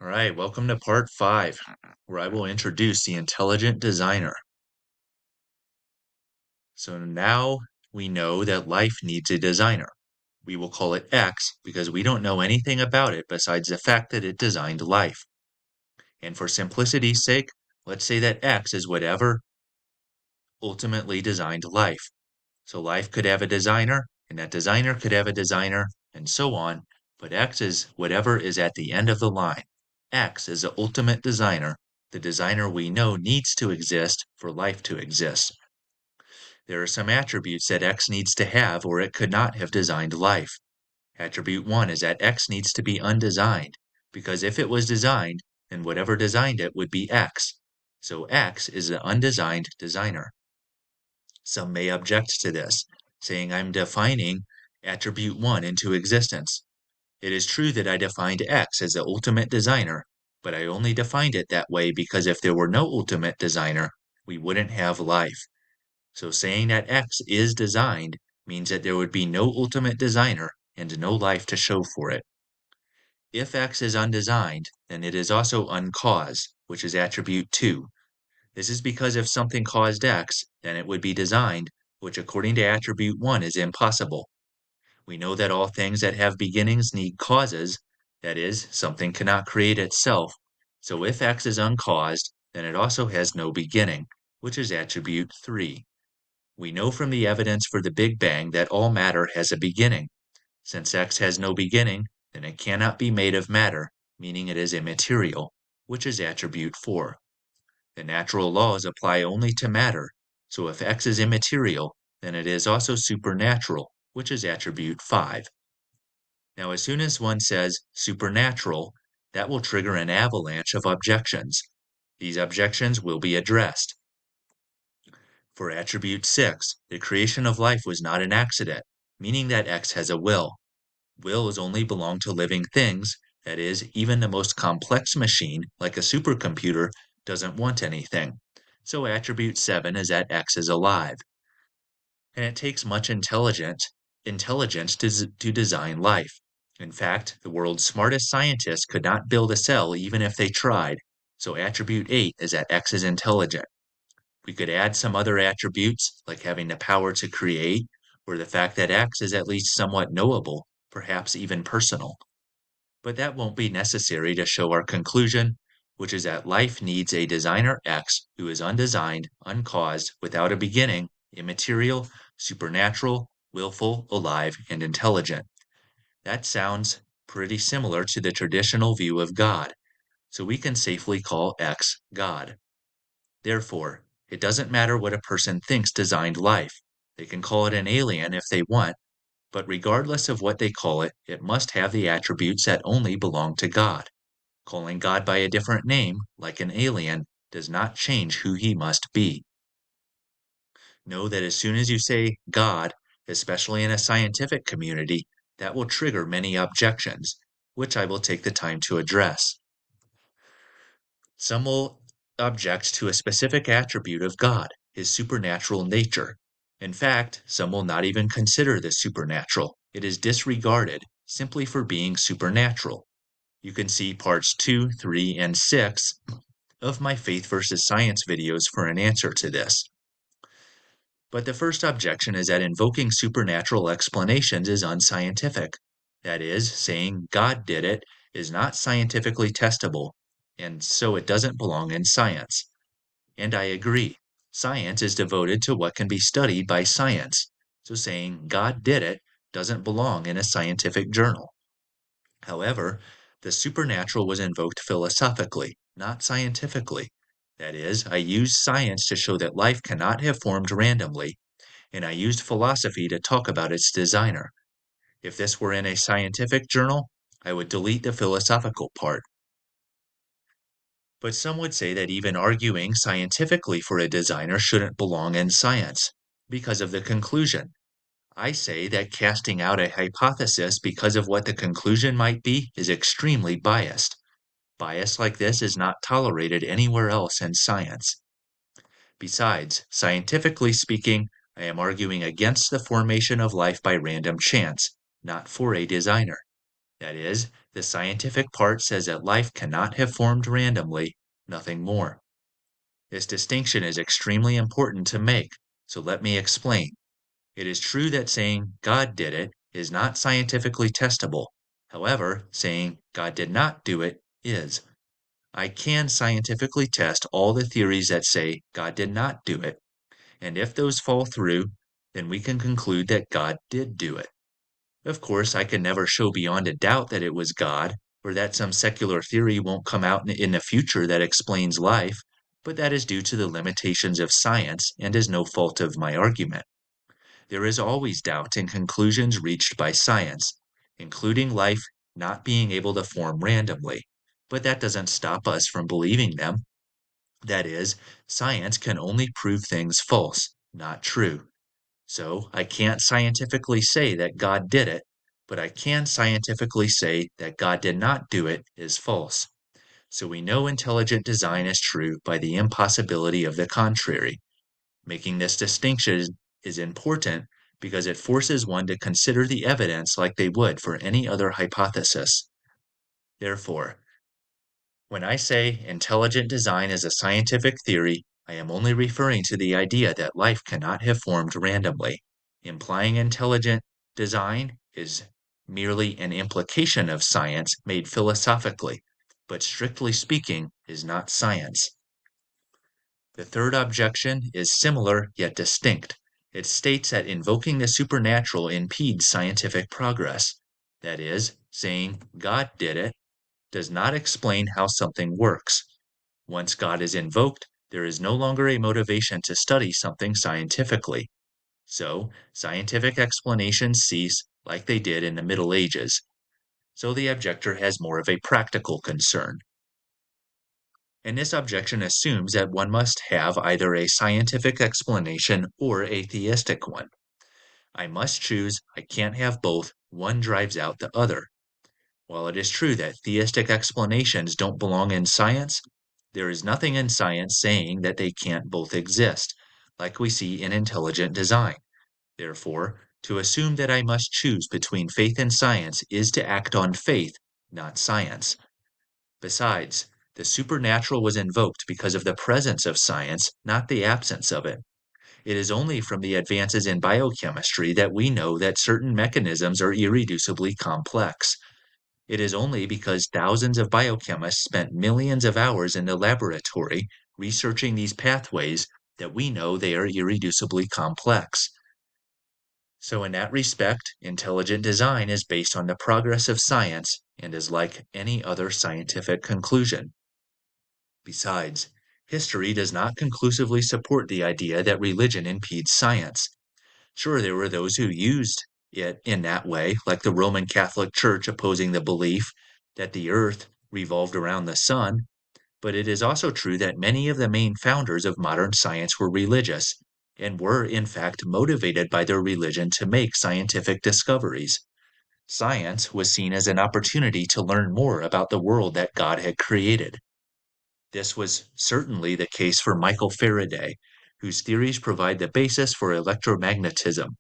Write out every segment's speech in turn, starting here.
All right, welcome to part 5, where I will introduce the intelligent designer. So now we know that life needs a designer. We will call it X because we don't know anything about it besides the fact that it designed life. And for simplicity's sake, let's say that X is whatever ultimately designed life. So life could have a designer, and that designer could have a designer, and so on, but X is whatever is at the end of the line. X is the ultimate designer, the designer we know needs to exist for life to exist. There are some attributes that X needs to have or it could not have designed life. Attribute 1 is that X needs to be undesigned, because if it was designed, then whatever designed it would be X. So X is the undesigned designer. Some may object to this, saying I'm defining attribute 1 into existence. It is true that I defined X as the ultimate designer, but I only defined it that way because if there were no ultimate designer, we wouldn't have life. So saying that X is designed means that there would be no ultimate designer and no life to show for it. If X is undesigned, then it is also uncaused, which is attribute 2. This is because if something caused X, then it would be designed, which according to attribute 1 is impossible. We know that all things that have beginnings need causes, that is, something cannot create itself, so if X is uncaused, then it also has no beginning, which is attribute 3. We know from the evidence for the Big Bang that all matter has a beginning. Since X has no beginning, then it cannot be made of matter, meaning it is immaterial, which is attribute 4. The natural laws apply only to matter, so if X is immaterial, then it is also supernatural, which is attribute 5. Now, as soon as one says supernatural, that will trigger an avalanche of objections. These objections will be addressed. For attribute 6, the creation of life was not an accident, meaning that X has a will. Wills only belong to living things, that is, even the most complex machine, like a supercomputer, doesn't want anything. So attribute 7 is that X is alive. And it takes much intelligence to design life. In fact, the world's smartest scientists could not build a cell even if they tried. So attribute 8 is that X is intelligent. We could add some other attributes, like having the power to create, or the fact that X is at least somewhat knowable, perhaps even personal. But that won't be necessary to show our conclusion, which is that life needs a designer X who is undesigned, uncaused, without a beginning, immaterial, supernatural, willful, alive, and intelligent. That sounds pretty similar to the traditional view of God, so we can safely call X God. Therefore, it doesn't matter what a person thinks designed life. They can call it an alien if they want, but regardless of what they call it, it must have the attributes that only belong to God. Calling God by a different name, like an alien, does not change who he must be. Know that as soon as you say God, especially in a scientific community, that will trigger many objections, which I will take the time to address. Some will object to a specific attribute of God, his supernatural nature. In fact, some will not even consider this supernatural. It is disregarded simply for being supernatural. You can see parts 2, 3, and 6 of my Faith versus Science videos for an answer to this. But the first objection is that invoking supernatural explanations is unscientific. That is, saying God did it is not scientifically testable, and so it doesn't belong in science. And I agree. Science is devoted to what can be studied by science, so saying God did it doesn't belong in a scientific journal. However, the supernatural was invoked philosophically, not scientifically. That is, I used science to show that life cannot have formed randomly, and I used philosophy to talk about its designer. If this were in a scientific journal, I would delete the philosophical part. But some would say that even arguing scientifically for a designer shouldn't belong in science, because of the conclusion. I say that casting out a hypothesis because of what the conclusion might be is extremely biased. Bias like this is not tolerated anywhere else in science. Besides, scientifically speaking, I am arguing against the formation of life by random chance, not for a designer. That is, The scientific part says that life cannot have formed randomly, nothing more. This distinction is extremely important to make, so let me explain. It is true that saying God did it is not scientifically testable. However, saying God did not do it is. I can scientifically test all the theories that say God did not do it, and if those fall through, then we can conclude that God did do it. Of course, I can never show beyond a doubt that it was God, or that some secular theory won't come out in the future that explains life, but that is due to the limitations of science and is no fault of my argument. There is always doubt in conclusions reached by science, including life not being able to form randomly, but that doesn't stop us from believing them. That is, science can only prove things false, not true. So I can't scientifically say that God did it, but I can scientifically say that God did not do it is false. So we know intelligent design is true by the impossibility of the contrary. Making this distinction is important because it forces one to consider the evidence like they would for any other hypothesis. Therefore, when I say intelligent design is a scientific theory, I am only referring to the idea that life cannot have formed randomly. Implying intelligent design is merely an implication of science made philosophically, but strictly speaking is not science. The third objection is similar yet distinct. It states that invoking the supernatural impedes scientific progress. That is, saying God did it does not explain how something works. Once God is invoked, there is no longer a motivation to study something scientifically. So, scientific explanations cease like they did in the Middle Ages. So the objector has more of a practical concern. And this objection assumes that one must have either a scientific explanation or a theistic one. I must choose, I can't have both, one drives out the other. While it is true that theistic explanations don't belong in science, there is nothing in science saying that they can't both exist, like we see in intelligent design. Therefore, to assume that I must choose between faith and science is to act on faith, not science. Besides, the supernatural was invoked because of the presence of science, not the absence of it. It is only from the advances in biochemistry that we know that certain mechanisms are irreducibly complex. It is only because thousands of biochemists spent millions of hours in the laboratory researching these pathways that we know they are irreducibly complex. So, in that respect, intelligent design is based on the progress of science and is like any other scientific conclusion. Besides, history does not conclusively support the idea that religion impedes science. Sure, there were those who used it in that way, like the Roman Catholic Church opposing the belief that the earth revolved around the sun, but it is also true that many of the main founders of modern science were religious, and were in fact motivated by their religion to make scientific discoveries. Science was seen as an opportunity to learn more about the world that God had created. This was certainly the case for Michael Faraday, whose theories provide the basis for electromagnetism.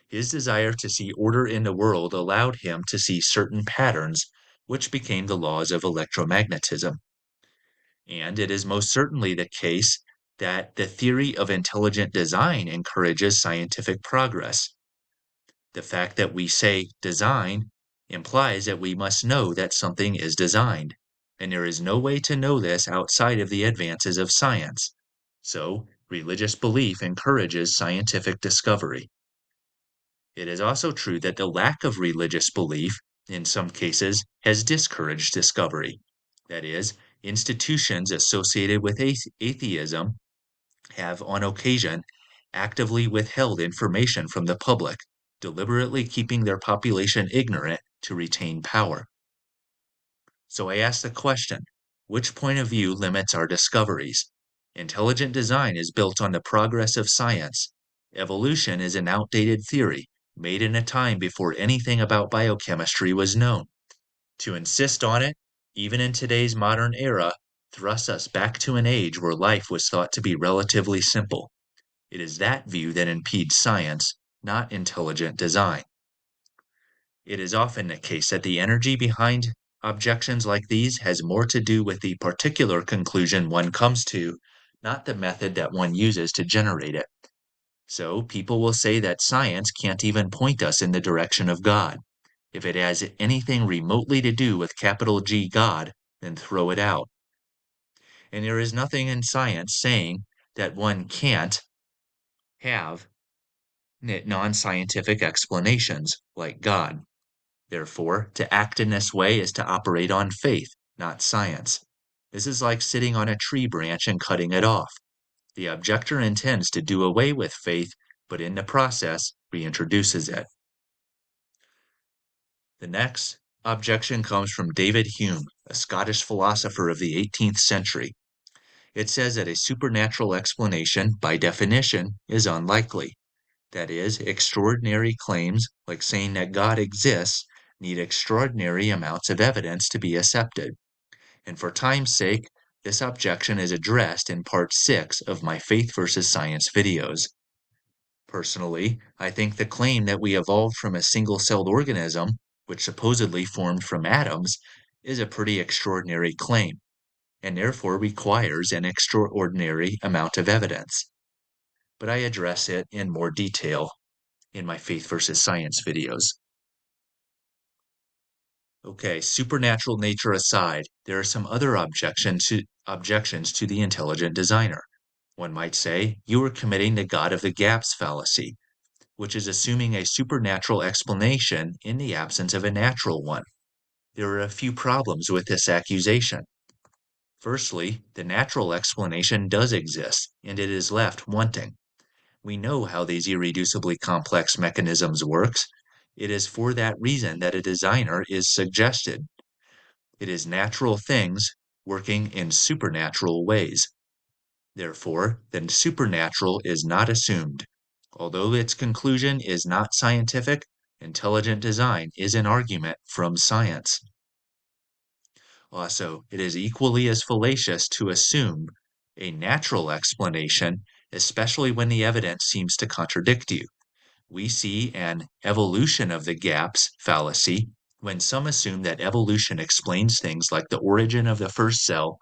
His desire to see order in the world allowed him to see certain patterns, which became the laws of electromagnetism. And it is most certainly the case that the theory of intelligent design encourages scientific progress. The fact that we say design implies that we must know that something is designed, and there is no way to know this outside of the advances of science. So, religious belief encourages scientific discovery. It is also true that the lack of religious belief, in some cases, has discouraged discovery. That is, institutions associated with atheism have, on occasion, actively withheld information from the public, deliberately keeping their population ignorant to retain power. So I ask the question, which point of view limits our discoveries? Intelligent design is built on the progress of science. Evolution is an outdated theory, made in a time before anything about biochemistry was known. To insist on it, even in today's modern era, thrusts us back to an age where life was thought to be relatively simple. It is that view that impedes science, not intelligent design. It is often the case that the energy behind objections like these has more to do with the particular conclusion one comes to, not the method that one uses to generate it. So, people will say that science can't even point us in the direction of God. If it has anything remotely to do with capital G God, then throw it out. And there is nothing in science saying that one can't have non scientific explanations like God. Therefore, to act in this way is to operate on faith, not science. This is like sitting on a tree branch and cutting it off. The objector intends to do away with faith, but in the process reintroduces it. The next objection comes from David Hume, a Scottish philosopher of the 18th century. It says that a supernatural explanation, by definition, is unlikely. That is, extraordinary claims, like saying that God exists, need extraordinary amounts of evidence to be accepted. And for time's sake, this objection is addressed in part 6 of my Faith versus Science videos. Personally, I think the claim that we evolved from a single-celled organism, which supposedly formed from atoms, is a pretty extraordinary claim, and therefore requires an extraordinary amount of evidence. But I address it in more detail in my Faith versus Science videos. Okay, supernatural nature aside, there are some other objections to the intelligent designer. One might say, you are committing the God of the gaps fallacy, which is assuming a supernatural explanation in the absence of a natural one. There are a few problems with this accusation. Firstly, the natural explanation does exist, and it is left wanting. We know how these irreducibly complex mechanisms works. It is for that reason that a designer is suggested. It is natural things working in supernatural ways. Therefore, the supernatural is not assumed. Although its conclusion is not scientific, intelligent design is an argument from science. Also, it is equally as fallacious to assume a natural explanation, especially when the evidence seems to contradict you. We see an evolution of the gaps fallacy when some assume that evolution explains things like the origin of the first cell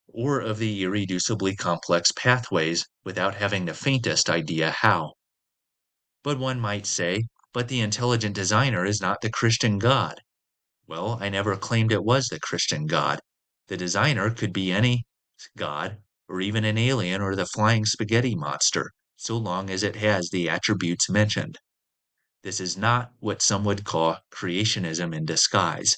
or of the irreducibly complex pathways without having the faintest idea how. But one might say, but the intelligent designer is not the Christian God. Well, I never claimed it was the Christian God. The designer could be any God, or even an alien or the flying spaghetti monster, so long as it has the attributes mentioned. This is not what some would call creationism in disguise.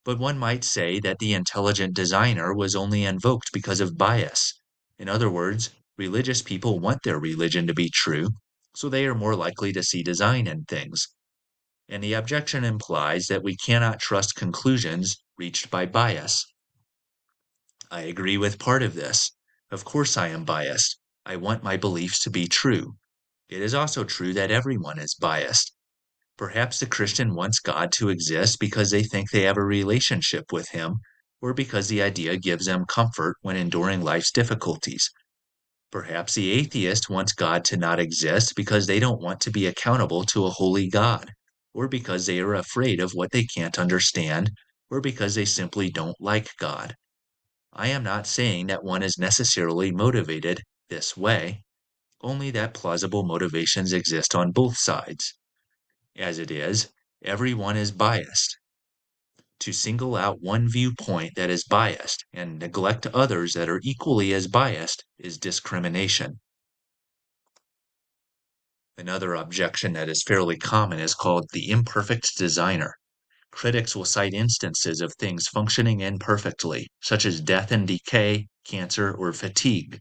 But one might say that the intelligent designer was only invoked because of bias. In other words, religious people want their religion to be true, so they are more likely to see design in things. And the objection implies that we cannot trust conclusions reached by bias. I agree with part of this. Of course I am biased. I want my beliefs to be true. It is also true that everyone is biased. Perhaps the Christian wants God to exist because they think they have a relationship with him, or because the idea gives them comfort when enduring life's difficulties. Perhaps the atheist wants God to not exist because they don't want to be accountable to a holy God, or because they are afraid of what they can't understand, or because they simply don't like God. I am not saying that one is necessarily motivated this way, only that plausible motivations exist on both sides. As it is, everyone is biased. To single out one viewpoint that is biased and neglect others that are equally as biased is discrimination. Another objection that is fairly common is called the imperfect designer. Critics will cite instances of things functioning imperfectly, such as death and decay, cancer, or fatigue.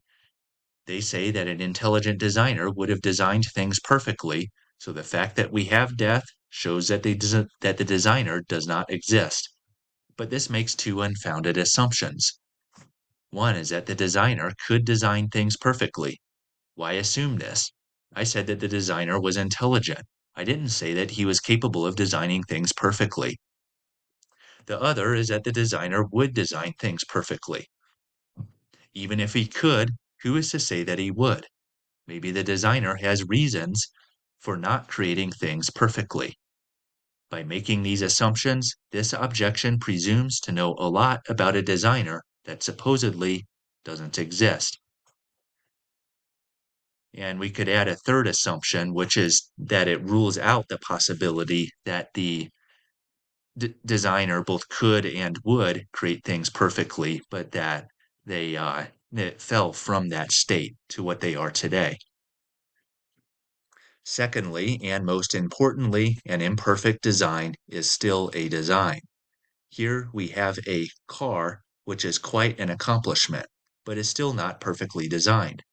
They say that an intelligent designer would have designed things perfectly, so the fact that we have death shows that the designer does not exist. But this makes two unfounded assumptions. One is that the designer could design things perfectly. Why assume this? I said that the designer was intelligent. I didn't say that he was capable of designing things perfectly. The other is that the designer would design things perfectly. Even if he could, who is to say that he would? Maybe the designer has reasons for not creating things perfectly. By making these assumptions, this objection presumes to know a lot about a designer that supposedly doesn't exist. And we could add a third assumption, which is that it rules out the possibility that the designer both could and would create things perfectly, but that it fell from that state to what they are today. Secondly, and most importantly, an imperfect design is still a design. Here we have a car, which is quite an accomplishment, but is still not perfectly designed.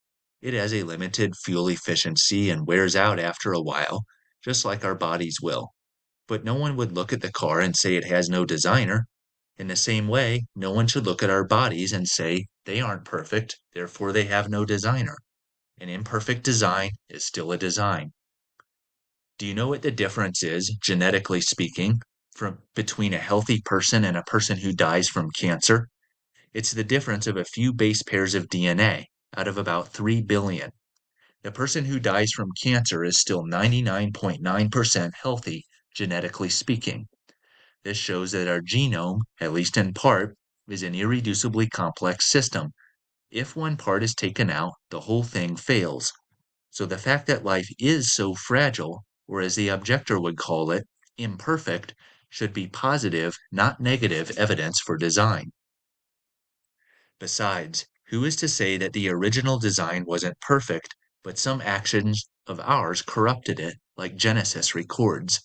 It has a limited fuel efficiency and wears out after a while, just like our bodies will. But no one would look at the car and say it has no designer. In the same way, no one should look at our bodies and say they aren't perfect, therefore they have no designer. An imperfect design is still a design. Do you know what the difference is, genetically speaking, between a healthy person and a person who dies from cancer? It's the difference of a few base pairs of DNA out of about 3 billion. The person who dies from cancer is still 99.9% healthy, genetically speaking. This shows that our genome, at least in part, is an irreducibly complex system. If one part is taken out, the whole thing fails. So the fact that life is so fragile, or as the objector would call it, imperfect, should be positive, not negative evidence for design. Besides, who is to say that the original design wasn't perfect, but some actions of ours corrupted it, like Genesis records?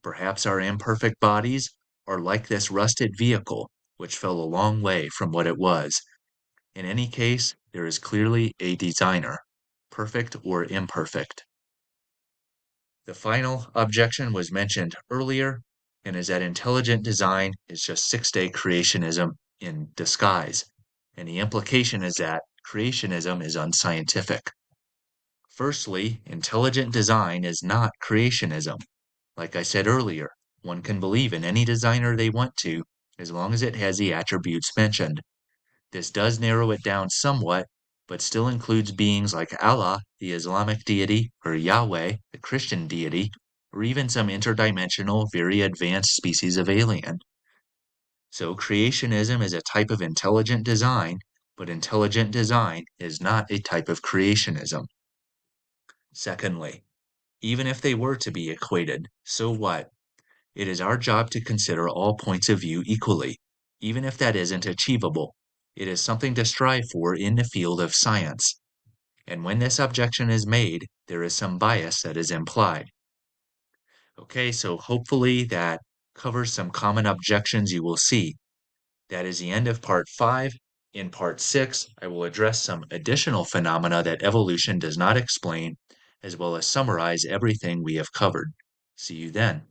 Perhaps our imperfect bodies are like this rusted vehicle, which fell a long way from what it was. In any case, there is clearly a designer, perfect or imperfect. The final objection was mentioned earlier, and is that intelligent design is just six-day creationism in disguise. And the implication is that creationism is unscientific. Firstly, intelligent design is not creationism. Like I said earlier, one can believe in any designer they want to, as long as it has the attributes mentioned. This does narrow it down somewhat, but still includes beings like Allah, the Islamic deity, or Yahweh, the Christian deity, or even some interdimensional, very advanced species of alien. So creationism is a type of intelligent design, but intelligent design is not a type of creationism. Secondly, even if they were to be equated, so what? It is our job to consider all points of view equally, even if that isn't achievable. It is something to strive for in the field of science. And when this objection is made, there is some bias that is implied. Okay, so hopefully that covers some common objections you will see. That is the end of part 5. In part 6, I will address some additional phenomena that evolution does not explain, as well as summarize everything we have covered. See you then.